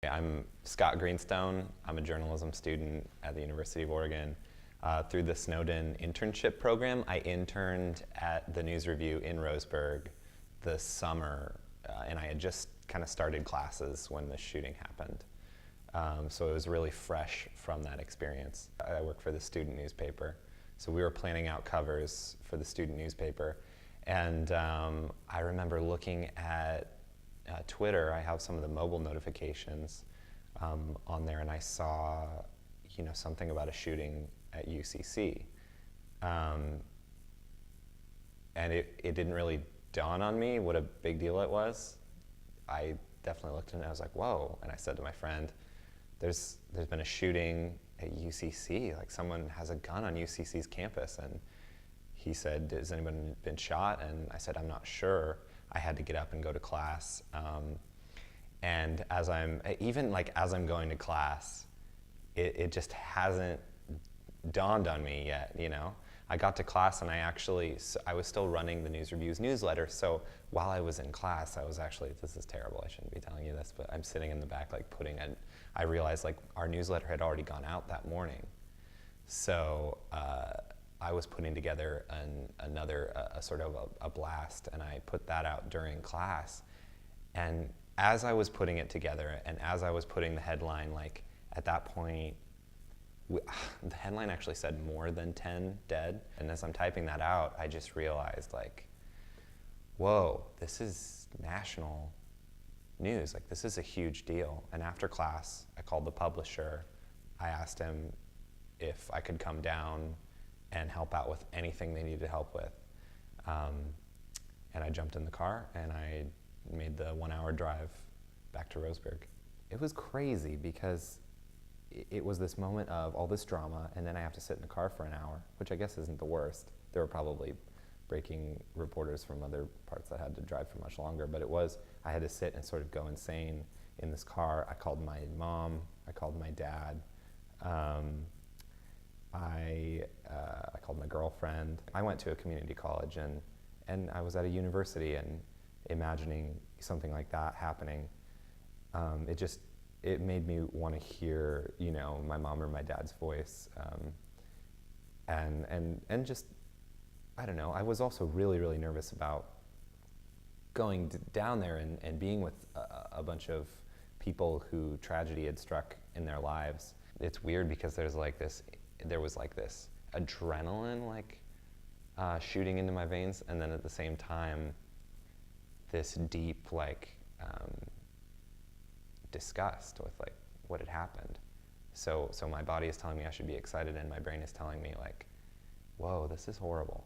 I'm Scott Greenstone. I'm a journalism student at the University of Oregon. Through the Snowden internship program, I interned at the News Review in Roseburg this summer, and I had just kind of started classes when the shooting happened. So it was really fresh from that experience. I work for the student newspaper, so we were planning out covers for the student newspaper, and I remember looking at Twitter. I have some of the mobile notifications on there, and I saw, something about a shooting at UCC, and it didn't really dawn on me what a big deal it was. I definitely looked at it and I was like, whoa, and I said to my friend, there's been a shooting at UCC, like someone has a gun on UCC's campus, and he said, has anyone been shot? And I said, I'm not sure. I had to get up and go to class, and as I'm going to class, it just hasn't dawned on me yet, I got to class and I was still running the News Review's newsletter, so while I was in class, I was actually, this is terrible, I shouldn't be telling you this, but I'm sitting in the back I realized our newsletter had already gone out that morning. So I was putting together another sort of a blast, and I put that out during class. And as I was putting it together, and as I was putting the headline, at that point, the headline actually said more than 10 dead. And as I'm typing that out, I just realized, whoa, this is national news. This is a huge deal. And after class, I called the publisher. I asked him if I could come down and help out with anything they needed help with. And I jumped in the car and I made the 1-hour drive back to Roseburg. It was crazy because it was this moment of all this drama, and then I have to sit in the car for an hour, which I guess isn't the worst. There were probably breaking reporters from other parts that had to drive for much longer, but I had to sit and sort of go insane in this car. I called my mom, I called my dad, I called my girlfriend. I went to a community college and I was at a university, and imagining something like that happening, it made me want to hear, my mom or my dad's voice, and just, I don't know. I was also really, really nervous about going down there and being with a bunch of people who tragedy had struck in their lives. It's weird because there was this adrenaline shooting into my veins, and then at the same time, this deep disgust with what had happened. So my body is telling me I should be excited, and my brain is telling me whoa, this is horrible.